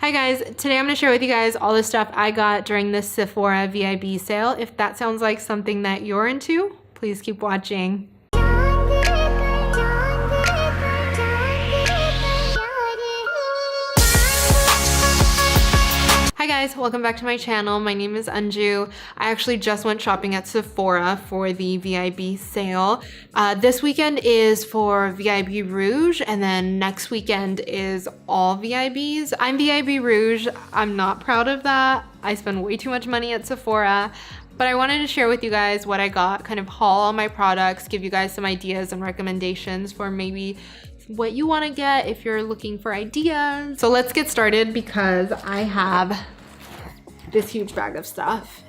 Hi guys, today I'm going to share with you guys all the stuff I got during this Sephora VIB sale. If that sounds like something that you're into, please keep watching. Hi guys, welcome back to my channel. My name is Anju. I actually just went shopping at Sephora for the VIB sale. This weekend is for VIB Rouge, and then next weekend is all VIBs. I'm VIB Rouge. I'm not proud of that. I spend way too much money at Sephora, but I wanted to share with you guys what I got, kind of haul all my products, give you guys some ideas and recommendations for maybe what you want to get if you're looking for ideas. So let's get started because I have this huge bag of stuff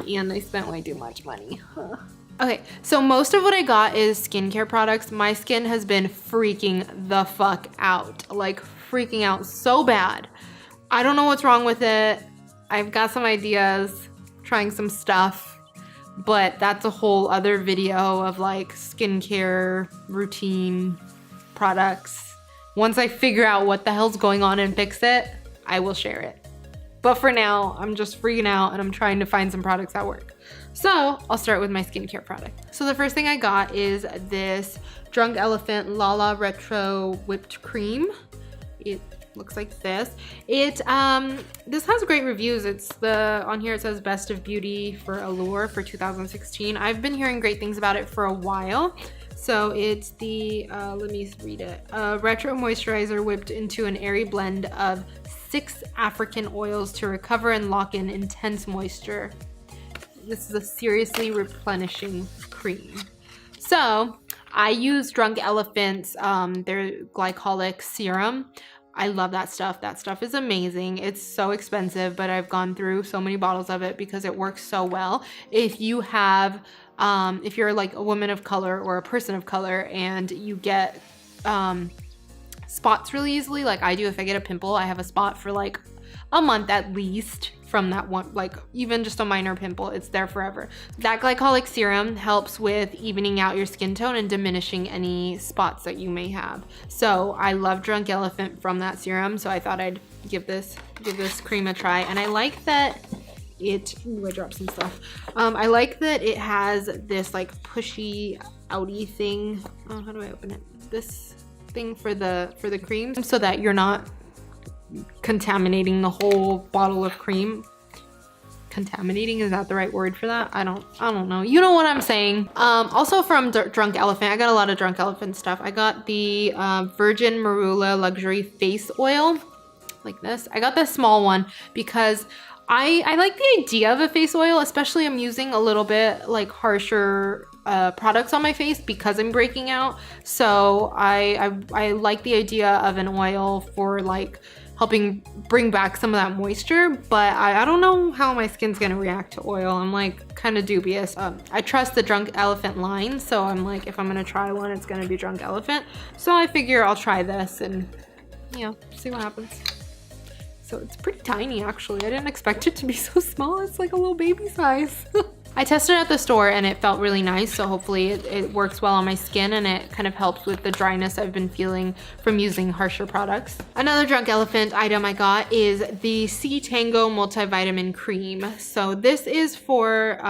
and I spent way too much money. Okay, so most of what I got is skincare products. My skin has been freaking the fuck out, like freaking out so bad. I don't know what's wrong with it. I've got some ideas, trying some stuff, but that's a whole other video of like skincare routine products. Once I figure out what the hell's going on and fix it, I will share it. But for now, I'm just freaking out and I'm trying to find some products that work. So I'll start with my skincare product. So the first thing I got is this Drunk Elephant Lala Retro Whipped Cream. It looks like this. This has great reviews. On here it says Best of Beauty for Allure for 2016. I've been hearing great things about it for a while. So it's the, let me read it. Retro moisturizer whipped into an airy blend of 6 African oils to recover and lock in intense moisture. This is a seriously replenishing cream. So I use Drunk Elephant's, their glycolic serum. I love that stuff. That stuff is amazing. It's so expensive, but I've gone through so many bottles of it because it works so well. If you have, if you're like a woman of color or a person of color and you get spots really easily, like I do. If I get a pimple, I have a spot for like a month at least from that one, like even just a minor pimple, it's there forever. That glycolic serum helps with evening out your skin tone and diminishing any spots that you may have. So I love Drunk Elephant from that serum, so I thought I'd give this cream a try. And I like that I dropped some stuff. I like that it has this like pushy outy thing. Oh, how do I open it? This thing for the cream so that you're not contaminating the whole bottle of cream. Contaminating, is that the right word for that? I don't know. You know what I'm saying. Also from Drunk Elephant, I got a lot of Drunk Elephant stuff. I got the Virgin Marula Luxury Face Oil, like this. I got the small one because I like the idea of a face oil, especially I'm using a little bit like harsher products on my face because I'm breaking out. So I like the idea of an oil for like helping bring back some of that moisture, but I don't know how my skin's gonna react to oil. I'm like kind of dubious. I trust the Drunk Elephant line, so I'm like, if I'm gonna try one, it's gonna be Drunk Elephant. So I figure I'll try this and, you know, see what happens. So it's pretty tiny actually. I didn't expect it to be so small. It's like a little baby size. I tested it at the store and it felt really nice, so hopefully it works well on my skin and it kind of helps with the dryness I've been feeling from using harsher products. Another Drunk Elephant item I got is the C Tango Multivitamin Cream. So this is for,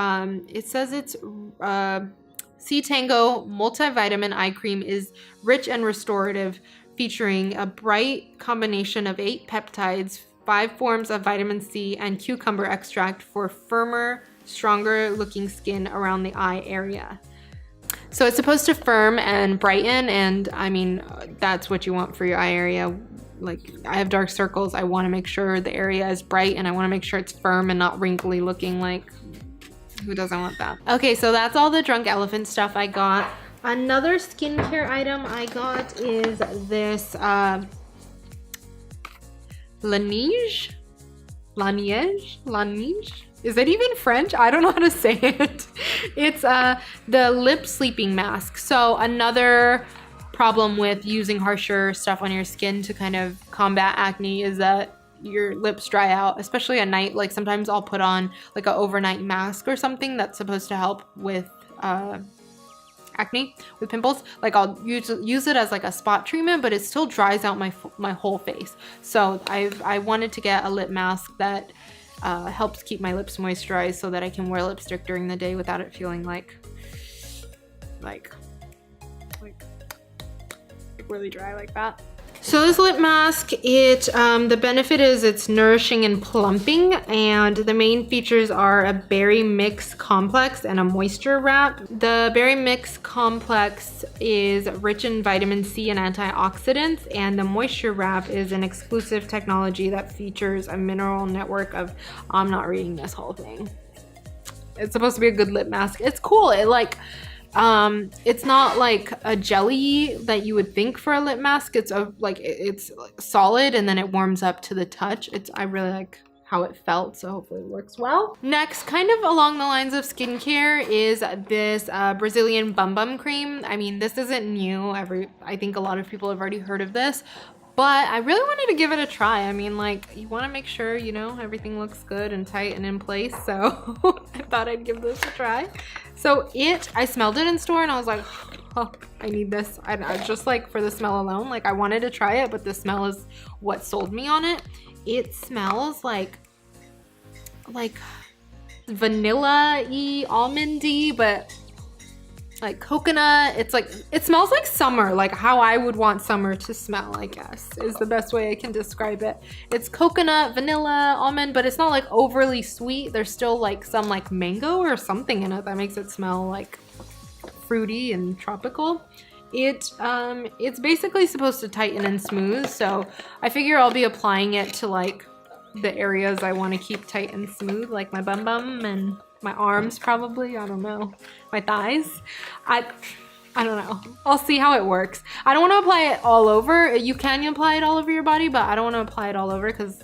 it says it's C Tango Multivitamin Eye Cream is rich and restorative, featuring a bright combination of 8 peptides, 5 forms of vitamin C, and cucumber extract for firmer, stronger looking skin around the eye area. So it's supposed to firm and brighten, and I mean, that's what you want for your eye area. Like I have dark circles, I want to make sure the area is bright and I want to make sure it's firm and not wrinkly looking. Like, who doesn't want that? Okay, so that's all the Drunk Elephant stuff I got. Another skincare item I got is this Laneige? Is it even French? I don't know how to say it. It's the lip sleeping mask. So another problem with using harsher stuff on your skin to kind of combat acne is that your lips dry out, especially at night. Like sometimes I'll put on like an overnight mask or something that's supposed to help with acne with pimples, like I'll use it as like a spot treatment, but it still dries out my whole face. So I wanted to get a lip mask that helps keep my lips moisturized so that I can wear lipstick during the day without it feeling like really dry like that. So this lip mask, the benefit is it's nourishing and plumping, and the main features are a berry mix complex and a moisture wrap. The berry mix complex is rich in vitamin C and antioxidants, and the moisture wrap is an exclusive technology that features a mineral network of, I'm not reading this whole thing. It's supposed to be a good lip mask. It's cool. It's not like a jelly that you would think for a lip mask. It's solid and then it warms up to the touch. I really like how it felt, so hopefully it works well. Next, kind of along the lines of skincare, is this Brazilian Bum Bum cream. I mean, this isn't new. I think a lot of people have already heard of this, but I really wanted to give it a try. I mean, like, you want to make sure, you know, everything looks good and tight and in place, so I thought I'd give this a try. So I smelled it in store and I was like, oh, I need this. I just like for the smell alone, like I wanted to try it, but the smell is what sold me on it. It smells like vanilla-y, almond-y, but like coconut. It smells like summer, like how I would want summer to smell, I guess, is the best way I can describe it. It's coconut, vanilla, almond, but it's not like overly sweet. There's still like some like mango or something in it that makes it smell like fruity and tropical. It's basically supposed to tighten and smooth, so I figure I'll be applying it to like the areas I want to keep tight and smooth, like my bum bum and my arms, probably, I don't know, my thighs. I don't know. I'll see how it works. I don't want to apply it all over. You can apply it all over your body, but I don't want to apply it all over because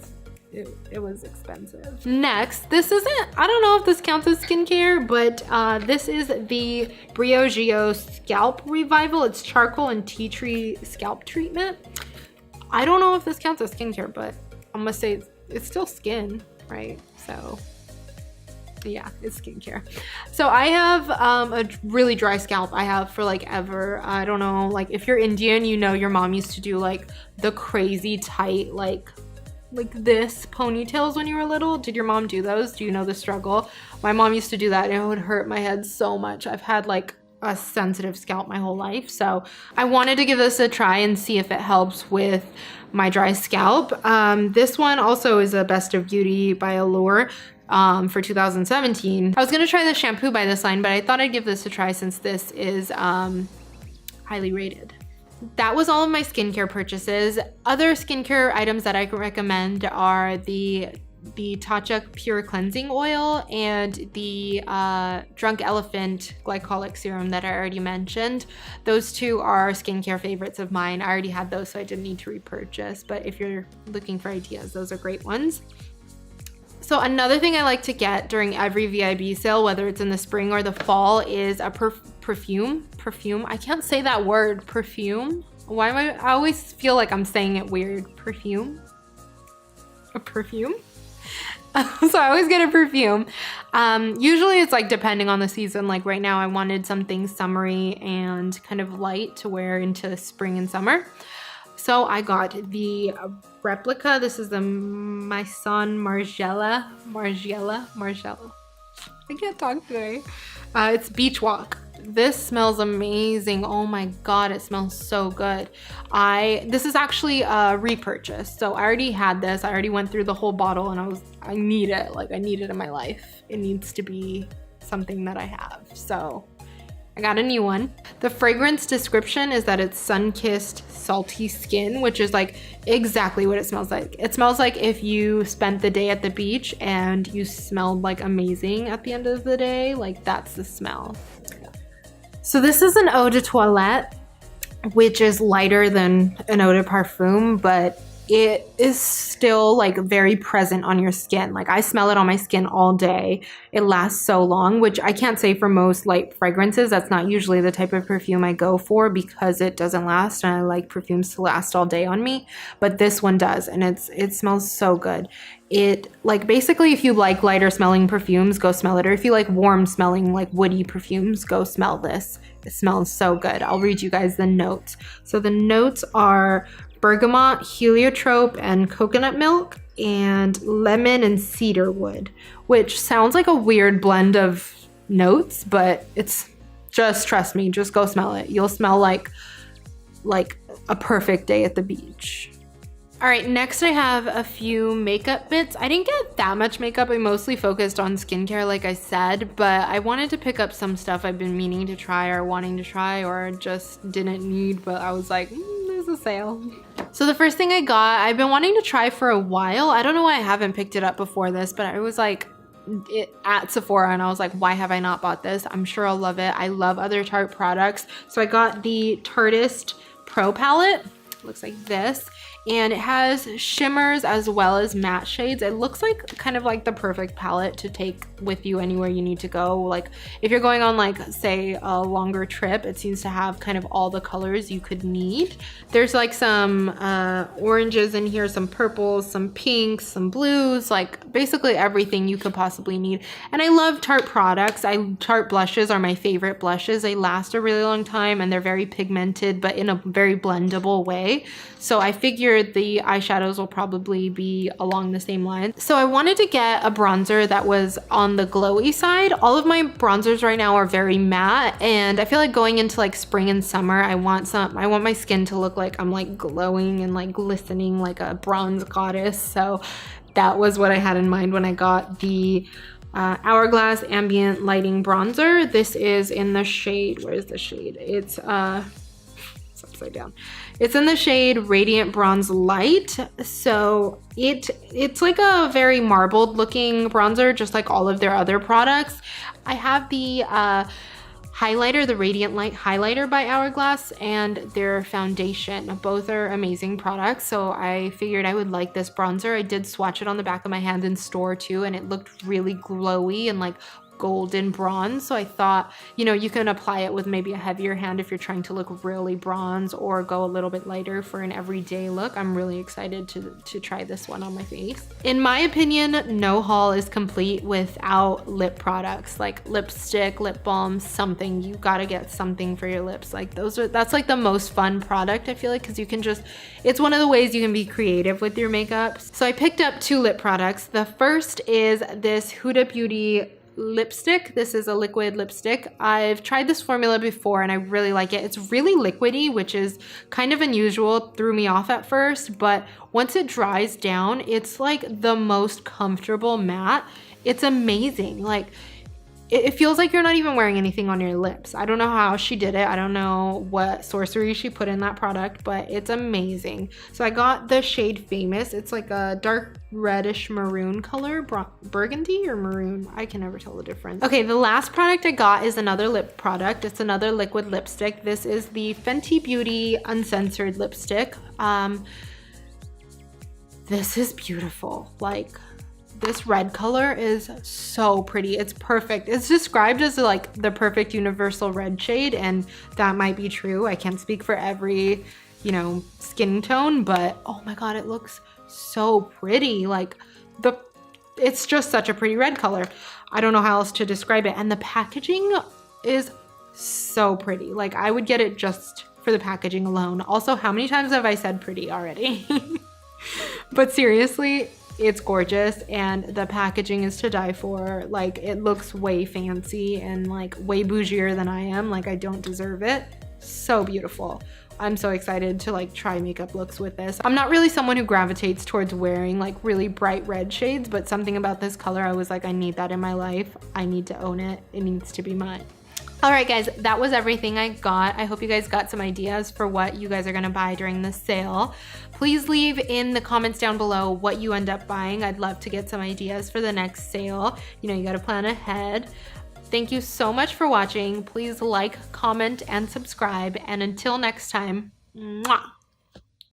it was expensive. Next, I don't know if this counts as skincare, but this is the Briogeo Scalp Revival. It's charcoal and tea tree scalp treatment. I don't know if this counts as skincare, but I'm gonna say it's still skin, right? So yeah, it's skincare. So I have a really dry scalp. I have for like ever. I don't know, like if you're Indian, you know your mom used to do like the crazy tight like this ponytails when you were little. Did your mom do those? Do you know the struggle? My mom used to do that and it would hurt my head so much. I've had like a sensitive scalp my whole life, so I wanted to give this a try and see if it helps with my dry scalp. This one also is a Best of Beauty by Allure for 2017. I was gonna try the shampoo by this line, but I thought I'd give this a try since this is highly rated. That was all of my skincare purchases. Other skincare items that I can recommend are the Tatcha Pure Cleansing Oil and the Drunk Elephant Glycolic Serum that I already mentioned. Those two are skincare favorites of mine. I already had those, so I didn't need to repurchase, but if you're looking for ideas, those are great ones. So another thing I like to get during every VIB sale, whether it's in the spring or the fall, is a perfume. I can't say that word, perfume. Why am I always feel like I'm saying it weird. Perfume? A perfume? So I always get a perfume. Usually it's like depending on the season. Like right now I wanted something summery and kind of light to wear into spring and summer. So I got the replica. This is the Maison Margiela. I can't talk today. It's Beach Walk. This smells amazing. Oh my god, it smells so good. This is actually a repurchase. So I already had this. I already went through the whole bottle and I need it. Like I need it in my life. It needs to be something that I have. So I got a new one. The fragrance description is that it's sun-kissed salty skin, which is like exactly what it smells like. It smells like if you spent the day at the beach and you smelled like amazing at the end of the day. Like that's the smell. So this is an eau de toilette, which is lighter than an eau de parfum, but it is still like very present on your skin. Like I smell it on my skin all day. It lasts so long, which I can't say for most light fragrances. That's not usually the type of perfume I go for because it doesn't last, and I like perfumes to last all day on me. But this one does, and it smells so good. It like basically if you like lighter smelling perfumes, go smell it. Or if you like warm smelling like woody perfumes, go smell this. It smells so good. I'll read you guys the notes. So the notes are bergamot, heliotrope, and coconut milk, and lemon and cedar wood, which sounds like a weird blend of notes, but it's just, trust me, just go smell it. You'll smell like a perfect day at the beach. All right, next I have a few makeup bits. I didn't get that much makeup. I mostly focused on skincare, like I said, but I wanted to pick up some stuff I've been meaning to try or wanting to try or just didn't need, but I was like, there's a sale. So the first thing I got, I've been wanting to try for a while. I don't know why I haven't picked it up before this, but I was like at Sephora and I was like, why have I not bought this? I'm sure I'll love it. I love other Tarte products. So I got the Tarteist Pro palette. It looks like this. And it has shimmers as well as matte shades. It looks like kind of like the perfect palette to take with you anywhere you need to go. Like if you're going on like say a longer trip, it seems to have kind of all the colors you could need. There's like some oranges in here, some purples, some pinks, some blues, like basically everything you could possibly need. And I love Tarte products. Tarte blushes are my favorite blushes. They last a really long time and they're very pigmented, but in a very blendable way. So I figured the eyeshadows will probably be along the same line. So I wanted to get a bronzer that was on the glowy side. All of my bronzers right now are very matte, and I feel like going into like spring and summer, I want my skin to look like I'm like glowing and like glistening like a bronze goddess. So that was what I had in mind when I got the Hourglass Ambient Lighting Bronzer. This is in the shade, where is the shade? It's upside down. It's in the shade Radiant Bronze Light. So it's like a very marbled looking bronzer, just like all of their other products. I have the highlighter, the Radiant Light highlighter by Hourglass, and their foundation. Both are amazing products, so I figured I would like this bronzer. I did swatch it on the back of my hand in store too, and it looked really glowy and like golden bronze. So I thought, you know, you can apply it with maybe a heavier hand if you're trying to look really bronze, or go a little bit lighter for an everyday look. I'm really excited to try this one on my face. In my opinion, no haul is complete without lip products, like lipstick, lip balm, something. You gotta get something for your lips. Like that's like the most fun product, I feel like, because you can just, it's one of the ways you can be creative with your makeup. So I picked up 2 lip products. The first is this Huda Beauty lipstick. This is a liquid lipstick. I've tried this formula before and I really like it. It's really liquidy, which is kind of unusual, threw me off at first, but once it dries down, it's like the most comfortable matte. It's amazing. Like it feels like you're not even wearing anything on your lips. I don't know how she did it. I don't know what sorcery she put in that product, but it's amazing. So I got the shade Famous. It's like a dark reddish maroon color, burgundy or maroon. I can never tell the difference. Okay, the last product I got is another lip product. It's another liquid lipstick. This is the Fenty Beauty Uncensored lipstick. This is beautiful. Like, this red color is so pretty. It's perfect. It's described as like the perfect universal red shade, and that might be true. I can't speak for every, you know, skin tone, but oh my God, it looks so pretty. Like it's just such a pretty red color. I don't know how else to describe it. And the packaging is so pretty. Like I would get it just for the packaging alone. Also, how many times have I said pretty already? But seriously, it's gorgeous, and the packaging is to die for. Like it looks way fancy and like way bougier than I am. Like I don't deserve it. So beautiful. I'm so excited to like try makeup looks with this. I'm not really someone who gravitates towards wearing like really bright red shades, but something about this color, I was like, I need that in my life. I need to own it. It needs to be mine. All right, guys, that was everything I got. I hope you guys got some ideas for what you guys are gonna buy during the sale. Please leave in the comments down below what you end up buying. I'd love to get some ideas for the next sale. You know, you gotta plan ahead. Thank you so much for watching. Please like, comment, and subscribe. And until next time, mwah!